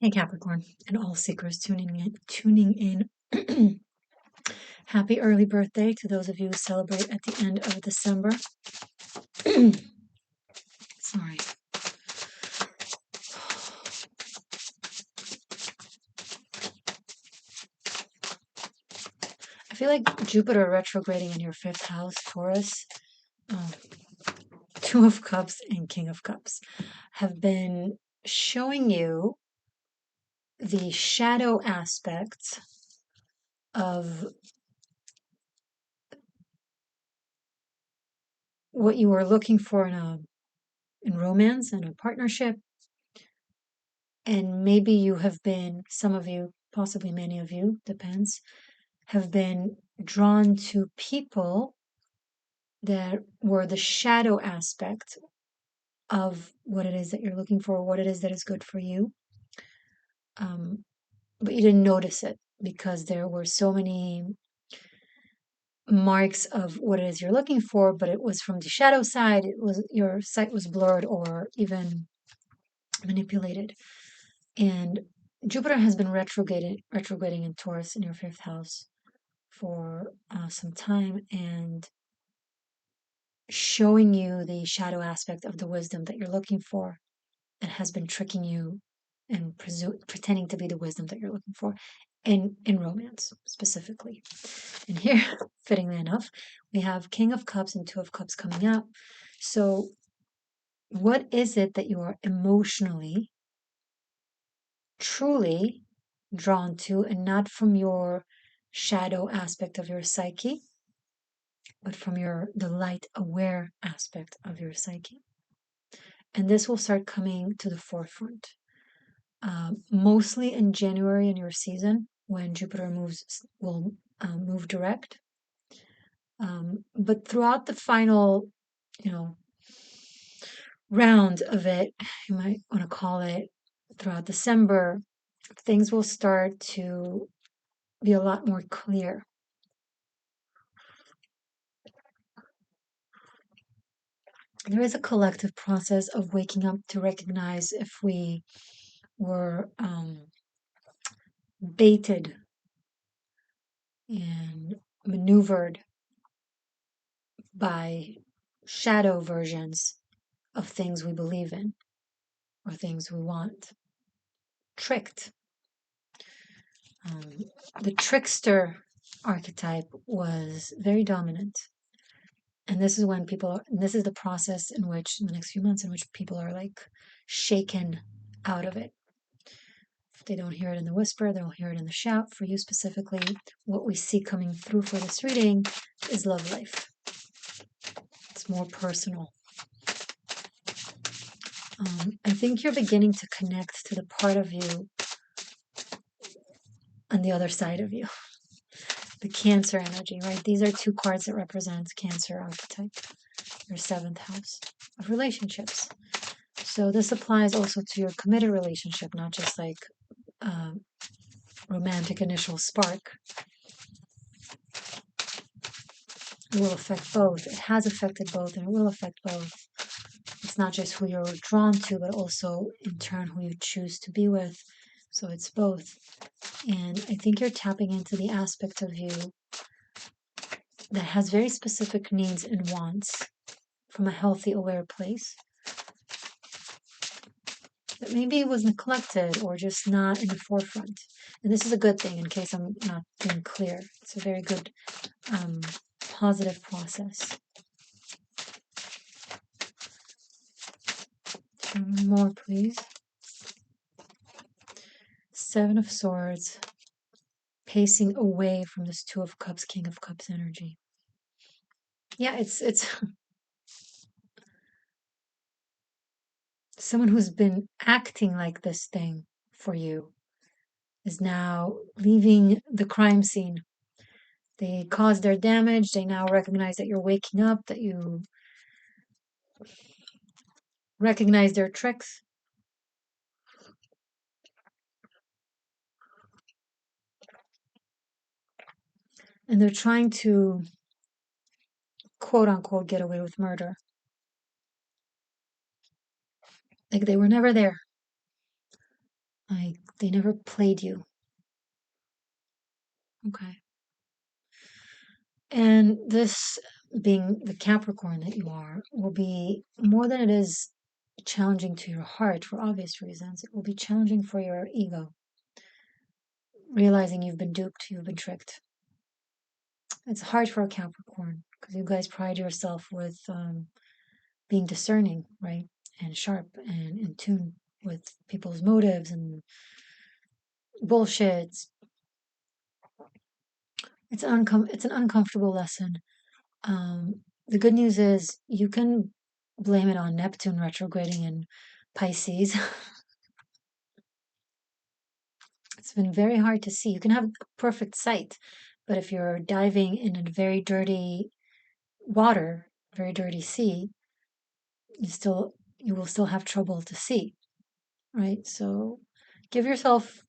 Hey Capricorn and all seekers tuning in. Happy early birthday to those of you who celebrate at the end of December. Sorry. I feel like Jupiter retrograding in your fifth house, Taurus, um, Two of Cups and King of Cups, have been showing you the shadow aspects of what you were looking for in romance and a partnership. And maybe you have been, some of you, possibly many of you, depends, have been drawn to people that were the shadow aspect of what it is that you're looking for, what it is that is good for you. But you didn't notice it because there were so many marks of what it is you're looking for, but it was from the shadow side. It was your sight was blurred or even manipulated. And Jupiter has been retrograding in Taurus in your fifth house for some time and showing you the shadow aspect of the wisdom that you're looking for that has been tricking you and pretending to be the wisdom that you're looking for in romance specifically. And here, fittingly enough, we have King of Cups and Two of Cups coming up. So what is it that you are emotionally truly drawn to, and not from your shadow aspect of your psyche, but from the light aware aspect of your psyche? And this will start coming to the forefront, mostly in January in your season when Jupiter will move direct. But throughout the final, you know, round of it, you might want to call it, throughout December, things will start to be a lot more clear. There is a collective process of waking up to recognize if we were baited and maneuvered by shadow versions of things we believe in or things we want. Tricked. The trickster archetype was very dominant. And this is when this is the process in which, in the next few months, in which people are like shaken out of it. If they don't hear it in the whisper, they don't hear it in the shout. For you specifically, what we see coming through for this reading is love life. It's more personal. I think you're beginning to connect to the part of you on the other side of you. The Cancer energy, right? These are two cards that represent Cancer archetype, your seventh house of relationships. So this applies also to your committed relationship, not just like romantic initial spark. It will affect both. It has affected both and it will affect both. It's not just who you're drawn to, but also in turn who you choose to be with. So it's both. And I think you're tapping into the aspect of you that has very specific needs and wants from a healthy, aware place that maybe was neglected or just not in the forefront. And this is a good thing in case I'm not being clear. It's a very good, positive process. More, please. Seven of Swords, pacing away from this Two of Cups, King of Cups energy. Yeah, it's someone who's been acting like this thing for you is now leaving the crime scene. They caused their damage. They now recognize that you're waking up, that you recognize their tricks. And they're trying to, quote unquote, get away with murder. Like they were never there. Like They never played you. Okay. And this, being the Capricorn that you are, will be more than it is challenging to your heart for obvious reasons. It will be challenging for your ego, realizing you've been duped, you've been tricked. It's hard for a Capricorn because you guys pride yourself with being discerning, right? And sharp and in tune with people's motives and bullshit. It's an uncomfortable lesson. The good news is you can blame it on Neptune retrograding in Pisces. It's been very hard to see. You can have a perfect sight, but if you're diving in a very dirty water, very dirty sea, you will still have trouble to see, right? So give yourself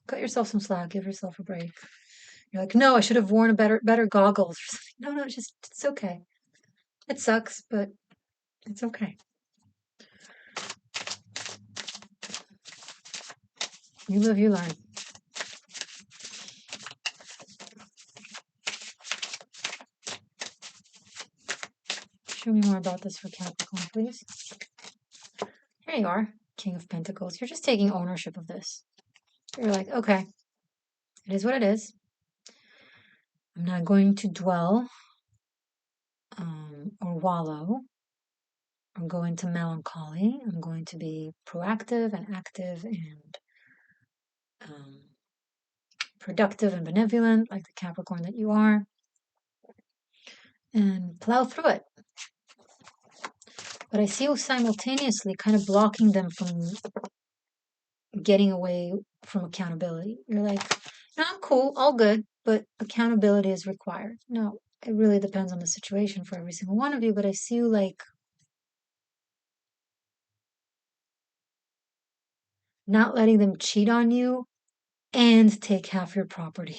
cut yourself some slack, give yourself a break. You're like, no, I should have worn a better goggles or something. No, it's okay. It sucks, but it's okay. You live, you learn. Show me more about this for Capricorn, please. Here you are, King of Pentacles. You're just taking ownership of this. You're like, okay, it is what it is. I'm not going to dwell or wallow or go into melancholy. I'm going to be proactive and active and um, productive and benevolent, like the Capricorn that you are, and plow through it. But I see you simultaneously kind of blocking them from getting away from accountability. You're like, no, I'm cool, all good, but accountability is required. No, it really depends on the situation for every single one of you, but I see you like not letting them cheat on you and take half your property.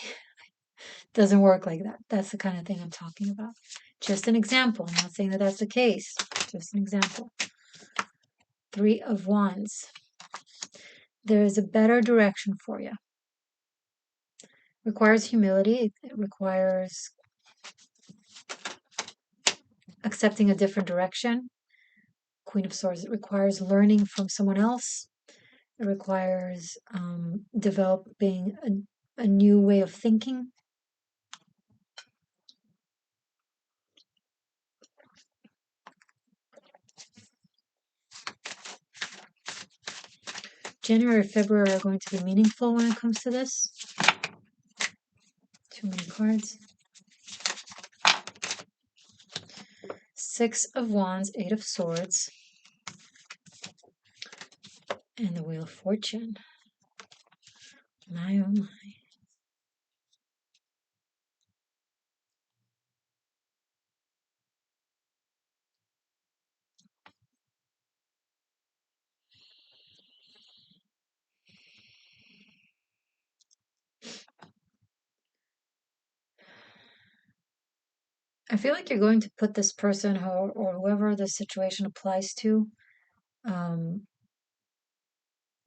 Doesn't work like that. That's the kind of thing I'm talking about. Just an example. I'm not saying that that's the case. Just an example. 3 of Wands. There is a better direction for you. Requires humility. It requires accepting a different direction. Queen of Swords. It requires learning from someone else. It requires developing a new way of thinking. January, February are going to be meaningful when it comes to this. Too many cards. 6 of Wands, 8 of Swords, and the Wheel of Fortune. My oh my. I feel like you're going to put this person or whoever the situation applies to um,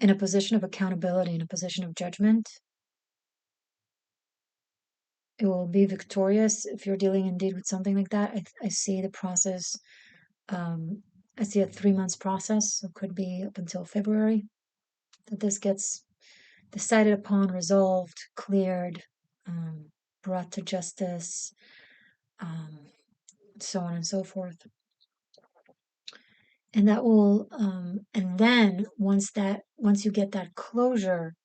in a position of accountability, in a position of judgment. It will be victorious if you're dealing indeed with something like that. I see the process. I see a 3 months process, so it could be up until February that this gets decided upon, resolved, cleared, brought to justice, so on and so forth. And that will, and then once you get that closure,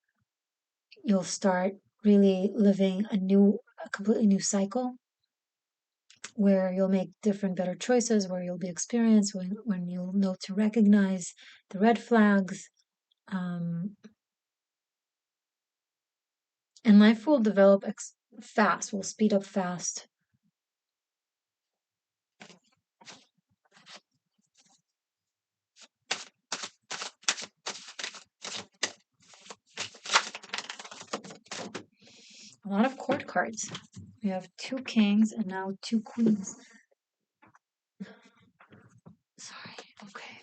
you'll start really living a completely new cycle where you'll make different, better choices, where you'll be experienced, when you'll know to recognize the red flags. And life will develop fast, will speed up fast. A lot of court cards. We have 2 kings and now 2 queens. Sorry, okay.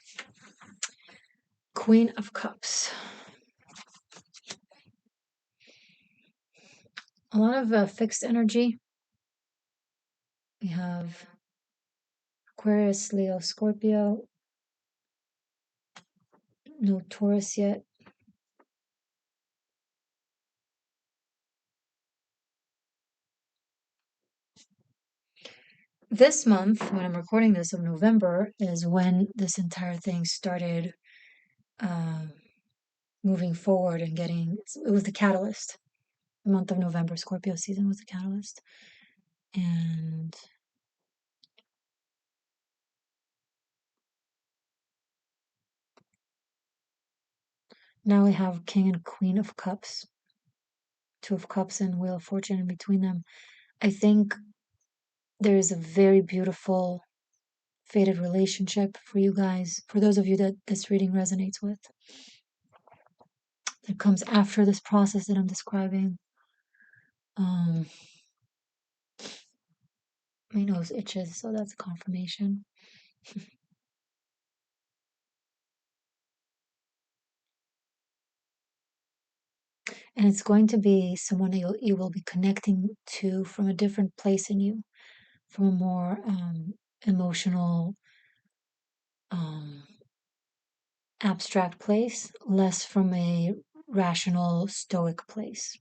Queen of Cups. a lot of fixed energy. We have Aquarius, Leo, Scorpio. No Taurus yet. This month, when I'm recording this of November, is when this entire thing started moving forward and it was the catalyst. The month of November, Scorpio season was the catalyst. And now we have King and Queen of Cups, Two of Cups and Wheel of Fortune in between them. I think there is a very beautiful fated relationship for you guys, for those of you that this reading resonates with. That comes after this process that I'm describing. My nose itches, so that's a confirmation. And it's going to be someone you will be connecting to from a different place in you, from a more emotional, abstract place, less from a rational, stoic place.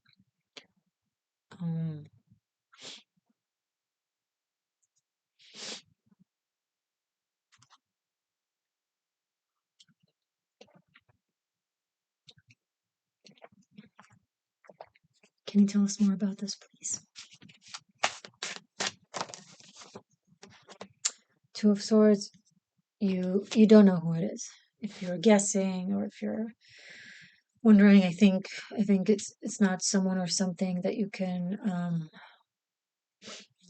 Can you tell us more about this, please? Two of Swords, you don't know who it is. If you're guessing or if you're wondering, I think it's not someone or something that you can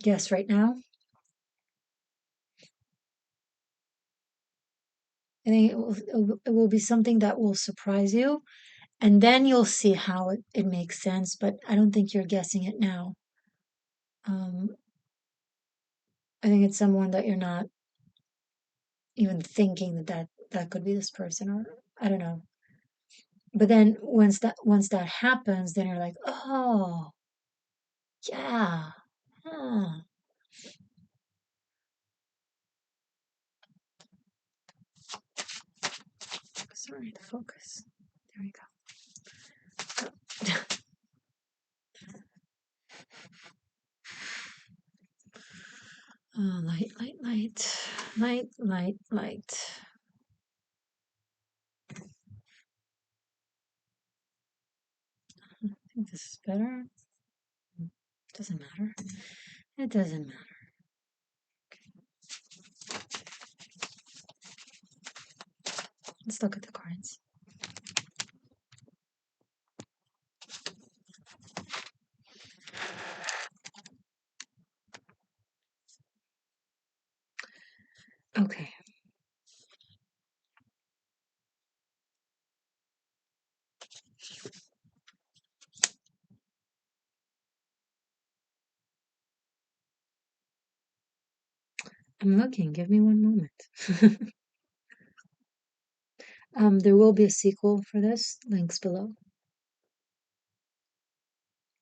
guess right now. I think it will be something that will surprise you, and then you'll see how it makes sense, but I don't think you're guessing it now. I think it's someone that you're not even thinking that could be this person, or I don't know. But then once that happens, then you're like, oh, yeah. Huh. Sorry, the focus. There we go. Light, light, light, light, light, light. I think this is better. Doesn't matter. It doesn't matter. Let's look at the cards. Okay. I'm looking. Give me one moment. There will be a sequel for this. Links below.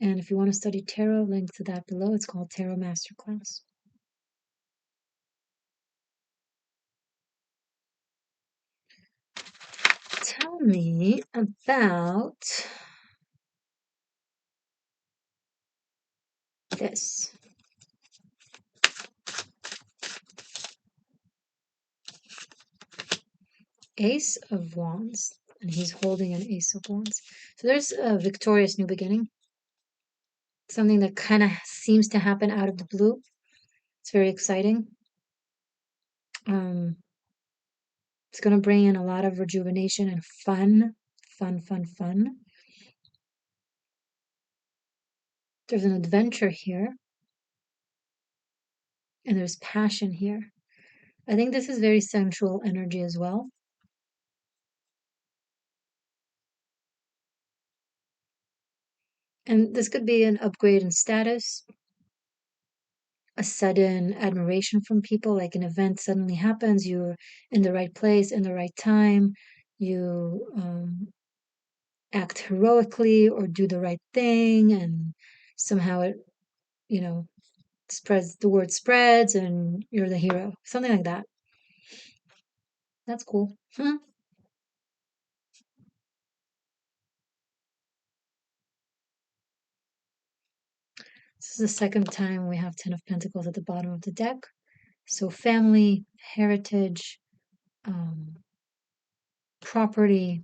And if you want to study tarot, link to that below. It's called Tarot Masterclass. Tell me about this. Ace of Wands. And he's holding an Ace of Wands. So there's a victorious new beginning. Something that kind of seems to happen out of the blue. It's very exciting. It's going to bring in a lot of rejuvenation and fun. Fun. There's an adventure here. And there's passion here. I think this is very sensual energy as well. And this could be an upgrade in status, a sudden admiration from people, like an event suddenly happens, you're in the right place, in the right time, you act heroically or do the right thing, and somehow it, you know, spreads, the word spreads and you're the hero. Something like that. That's cool. This is the second time we have Ten of Pentacles at the bottom of the deck. So family, heritage, property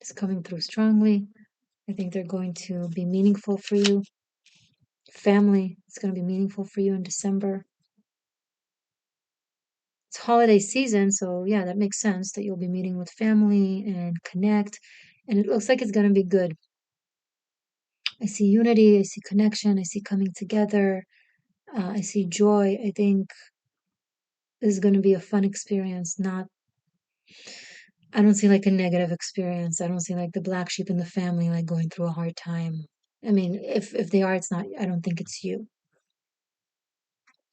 is coming through strongly. I think they're going to be meaningful for you. Family is going to be meaningful for you in December. It's holiday season, so yeah, that makes sense that you'll be meeting with family and connect. And it looks like it's going to be good. I see unity, I see connection, I see coming together, I see joy. I think this is going to be a fun experience. Not, I don't see like a negative experience. I don't see like the black sheep in the family like going through a hard time. I mean, if they are, it's not, I don't think it's you.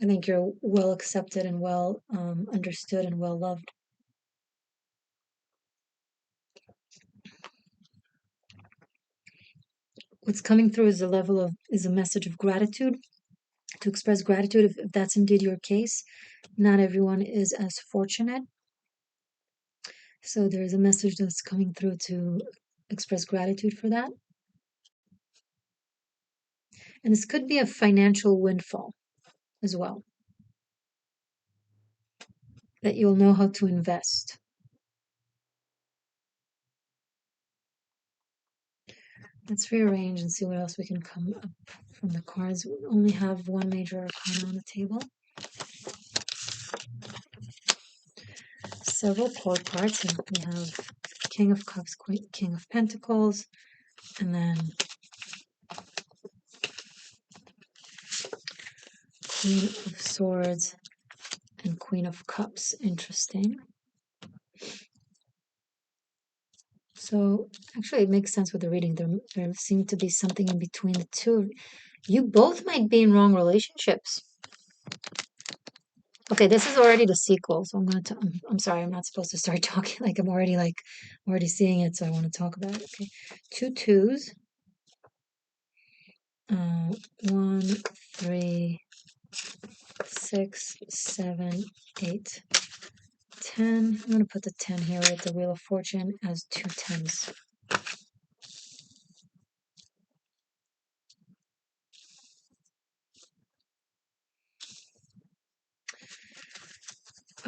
I think you're well accepted and well understood and well loved. What's coming through is a message of gratitude, to express gratitude if that's indeed your case. Not everyone is as fortunate. So there's a message that's coming through to express gratitude for that. And this could be a financial windfall as well, that you'll know how to invest. Let's rearrange and see what else we can come up from the cards. We only have one major arcana on the table. Several court cards. And we have King of Cups, King of Pentacles, and then Queen of Swords and Queen of Cups. Interesting. So actually, it makes sense with the reading. There seemed to be something in between the two. You both might be in wrong relationships. Okay, this is already the sequel, so I'm sorry, I'm not supposed to start talking like I'm already seeing it, so I want to talk about it. Okay, two twos. 1, 3, 6, 7, 8, 10. I'm gonna put the 10 here with the Wheel of Fortune as 2 10s.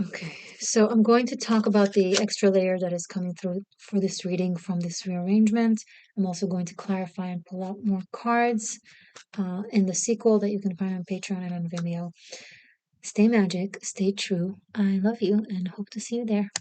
Okay, so I'm going to talk about the extra layer that is coming through for this reading from this rearrangement. I'm also going to clarify and pull out more cards in the sequel that you can find on Patreon and on Vimeo. Stay magic, stay true. I love you and hope to see you there.